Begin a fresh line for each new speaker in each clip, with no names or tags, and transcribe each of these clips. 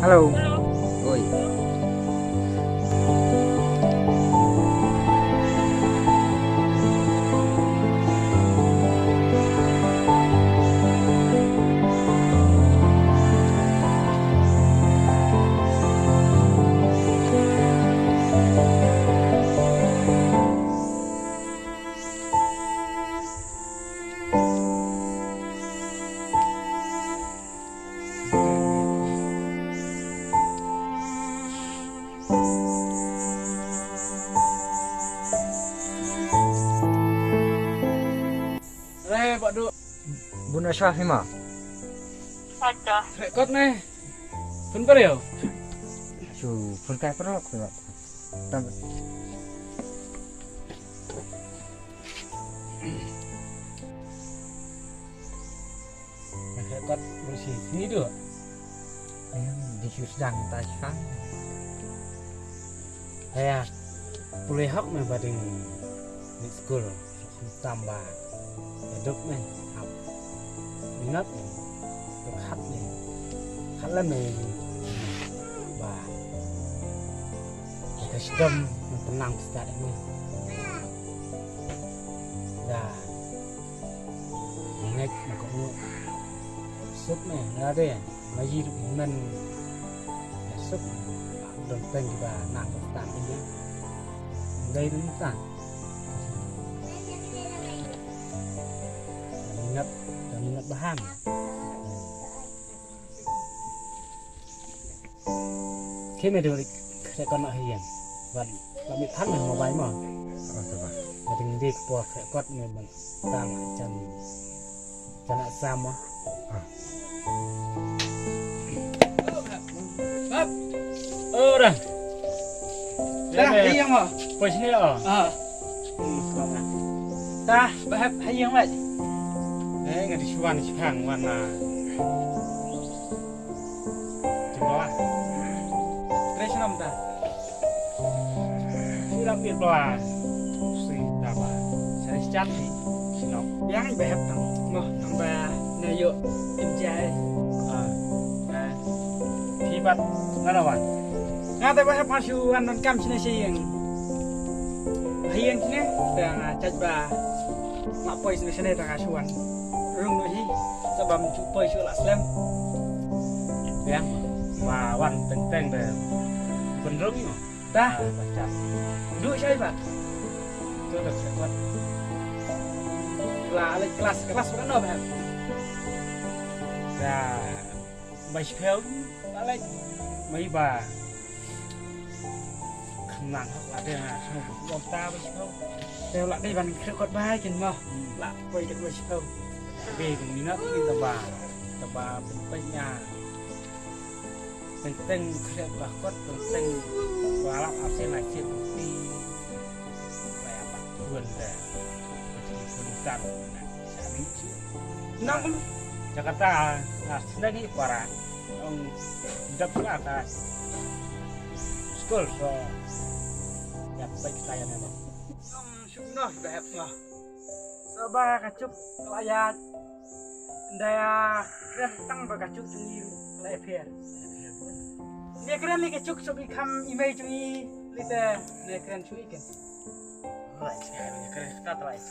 Halo.
Halo.
Oi.
Pak Duk.
Bunda Syafima.
Ada.
Rekod nih. Bentar ya.
Su, pun kayak pernah aku Pak. Tambah.
Rekod bersih. Ini tuh.
Di sedang taskan.
Saya boleh hak nih bading di sekolah tambah hidup nih học minat nih được hak nih hak là mình và cái sistem yang tenang secara ini dan ngạch mà có ngựa sức này ra đây mà gì được mình sức đồng tình và nàng đồng tạm đi nhé đây đúng không minat bahan khi mà được sẽ còn lại hiền và bị thắt mình một váy mà mà từng đi qua sẽ quát người mình tam lại chân chân lại sam á đây
Dah, hayang mo.
Pwede niya oh.
Dah, bahap hayang mo.
Nggak disuan sekarang mana. Coba.
Tres nom ta.
Silang pirpla. Si taba. Saya cat ni. Sinok.
Yang bahap tang mo tambah nayo imjai.
Nah. Pibat ngarawan.
Ngata bahap masuan non kam sini sing. Hayang sini tang chat ba. Mak poi sini tang asuan. Rung nuhi sebab cupai sula slam.
Yang mà wan teng về bên rung mà.
Dah,
Baca.
duduk saya pak.
Itu udah kuat.
Lah kelas bukan no bahap.
Và mấy phiếu đã lấy mấy bà không nặng hoặc là đây là không bọn ta mấy phiếu
Teo lại đây ban rekod baik kan mo. Lah poi kat dua sipau.
về cùng minat ini teba pentingnya penting kerja bakot penting balap absen aja di kayak apa tuan deh pendidikan sami
Nang
Jakarta nah lagi para ông đập xuống atas school so nhập baik saya memang
Syuknoh bahap mo. Sabah kacup layat. Daya keren tang bagacuk jungi layper. Dia keren ni kacuk so become image jungi lite ne keren chui kan.
right keren sekali right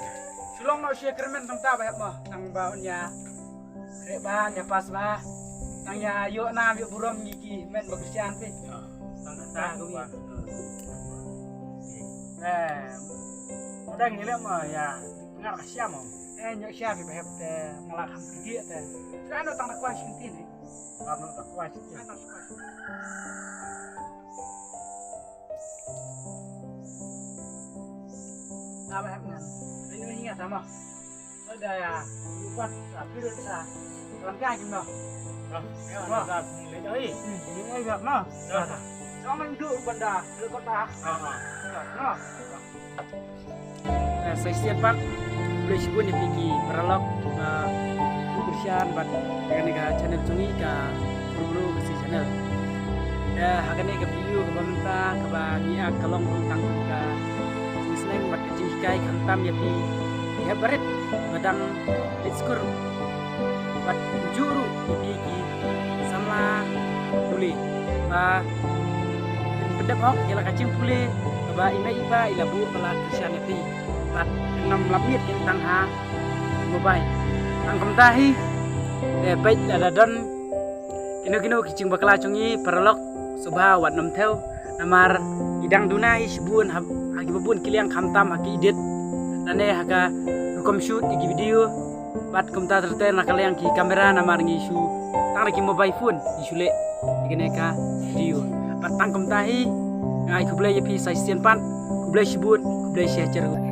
Sulong no sia keren tang ta bahap mo tang baunnya. Reba nya pas ba. Tang ya yo na yo burom gigi men bagusian pe.
tang ta udah ngilem ya ngar siam
Nyok sia pe bahap te ngalak ham gigi te. Kan tang tak kuas kintin ni.
karena tak kuat
Atas kuas. Nah bahap ngan. Ini ingat sama. Ada ya buat tapi sa. Làm cái kim đâu?
lấy đấy
Những ai gặp nó. Cho mình đưa bần đà, đưa con ta. Nó. Saya siap Pak. Boleh sih punya pigi peralok kebersihan buat dengan channel sungi ke guru ke si channel. Ya, hakane ke video ke pemerintah ke bagia kalong tentang ke Islam buat kecil kai khantam ya pi. Ya barit madang diskur buat juru pigi sama pulih ba pendep hok ila kacing pulih ba ina iba ila bu bala Christianity bat 6 lapit yang tang ha mobai ang kamtahi baik ada don kino kicing bakala chungi paralok subha wat nam theo namar idang dunai sibun hagi babun kiliang khamtam hagi idit nane haga rukom shoot igi video bat kumta terter nakaliang ki kamera namar ngisu tang ki mobile phone isule igene ka video bat tang kumtahi ngai kublai yapi sai sian pan kublai sibun kublai sia cer